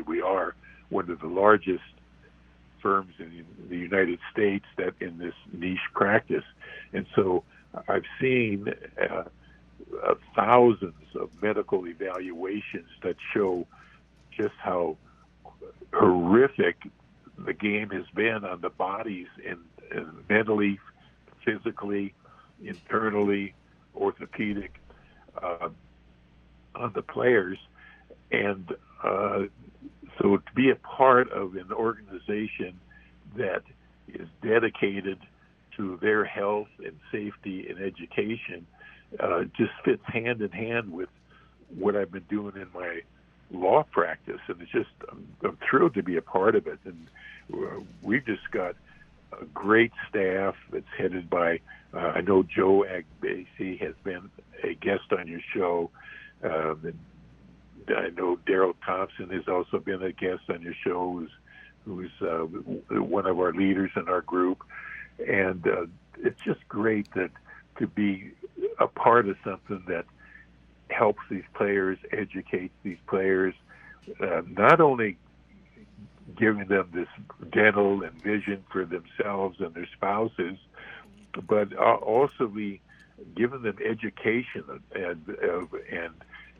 We are one of the largest firms in the United States that in this niche practice, and so I've seen thousands of medical evaluations that show just how horrific the game has been on the bodies and mentally, physically, internally, orthopedic, on the players. And so to be a part of an organization that is dedicated to their health and safety and education just fits hand in hand with what I've been doing in my law practice. And it's just, I'm thrilled to be a part of it. And we've just got a great staff that's headed by, I know Joe Agbasi has been a guest on your show. And I know Daryl Thompson has also been a guest on your show, who's one of our leaders in our group. And it's just great to be a part of something that helps these players, educates these players, not only giving them this dental and vision for themselves and their spouses, but also be giving them education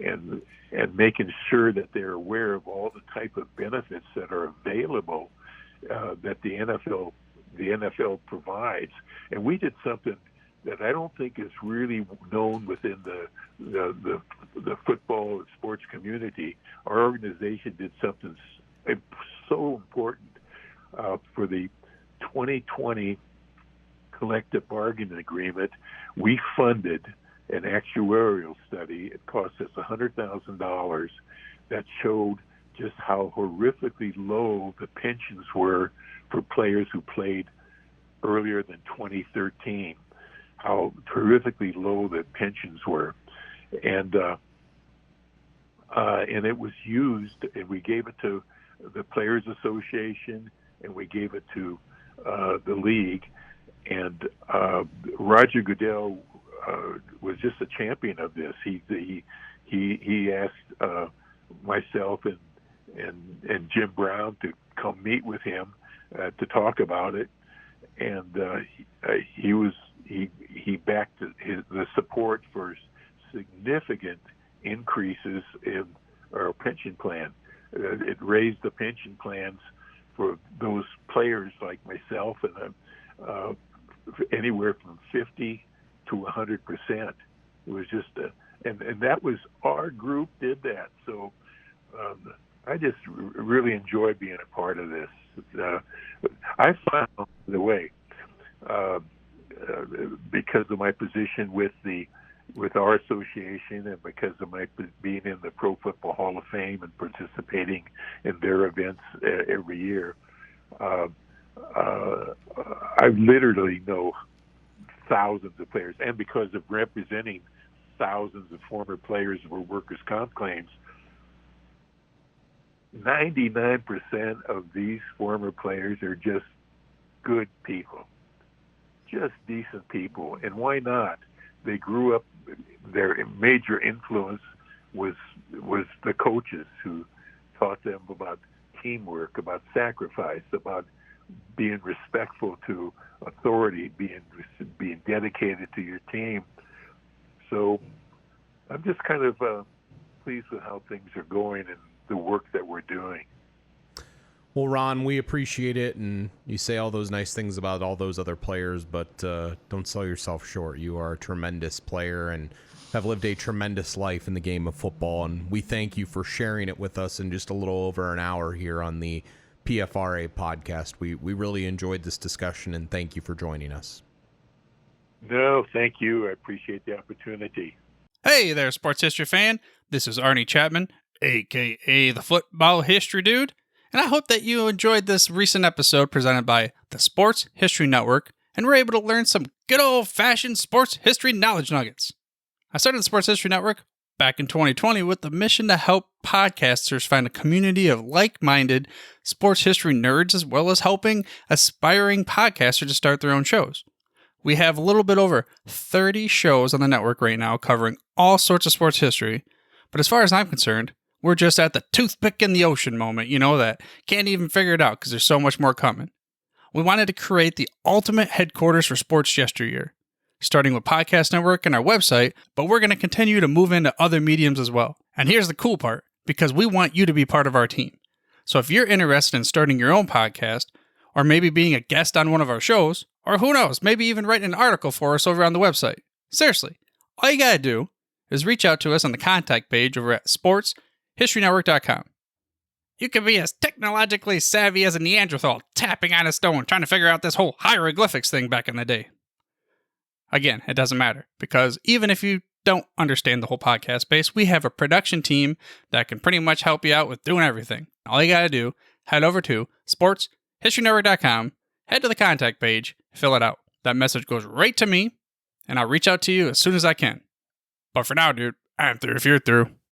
and making sure that they're aware of all the type of benefits that are available that the NFL provides. And we did something that I don't think is really known within the football and sports community. Our organization did something so important for the 2020 collective bargaining agreement. We funded an actuarial study. It cost us $100,000 that showed just how horrifically low the pensions were for players who played earlier than 2013, how horrifically low the pensions were. And it was used, and we gave it to the Players Association, and we gave it to the league. And Roger Goodell was just a champion of this. He asked myself and Jim Brown to come meet with him to talk about it, and he backed the support for significant increases in our pension plan. It raised the pension plans for those players like myself and anywhere from 50 to 100%. It was just and that was our group did that. So I just really enjoy being a part of this. I found, by the way, because of my position with our association and because of my being in the Pro Football Hall of Fame and participating in their events every year, I literally know thousands of players, and because of representing thousands of former players for workers' comp claims, 99% of these former players are just good people, just decent people. And why not? They grew up, their major influence was the coaches who taught them about teamwork, about sacrifice, about being respectful to authority, being dedicated to your team. So I'm just kind of pleased with how things are going and the work that we're doing. Well, Ron, we appreciate it, and you say all those nice things about all those other players, but don't sell yourself short. You are a tremendous player and have lived a tremendous life in the game of football, and we thank you for sharing it with us in just a little over an hour here on the PFRA podcast. We really enjoyed this discussion, and thank you for joining us. No, thank you. I appreciate the opportunity. Hey there, sports history fan. This is Arnie Chapman, a.k.a. the Football History Dude, and I hope that you enjoyed this recent episode presented by the Sports History Network and were able to learn some good old-fashioned sports history knowledge nuggets. I started the Sports History Network back in 2020 with the mission to help podcasters find a community of like-minded sports history nerds, as well as helping aspiring podcasters to start their own shows. We have a little bit over 30 shows on the network right now covering all sorts of sports history, but as far as I'm concerned, we're just at the toothpick in the ocean moment, that can't even figure it out because there's so much more coming. We wanted to create the ultimate headquarters for sports yesteryear, starting with Podcast Network and our website, but we're going to continue to move into other mediums as well. And here's the cool part, because we want you to be part of our team. So if you're interested in starting your own podcast, or maybe being a guest on one of our shows, or who knows, maybe even writing an article for us over on the website. Seriously, all you gotta do is reach out to us on the contact page over at sportshistorynetwork.com. You can be as technologically savvy as a Neanderthal tapping on a stone trying to figure out this whole hieroglyphics thing back in the day. Again, it doesn't matter, because even if you don't understand the whole podcast space, we have a production team that can pretty much help you out with doing everything. All you gotta do, head over to sportshistorynetwork.com, head to the contact page, fill it out. That message goes right to me, and I'll reach out to you as soon as I can. But for now, dude, I'm through if you're through.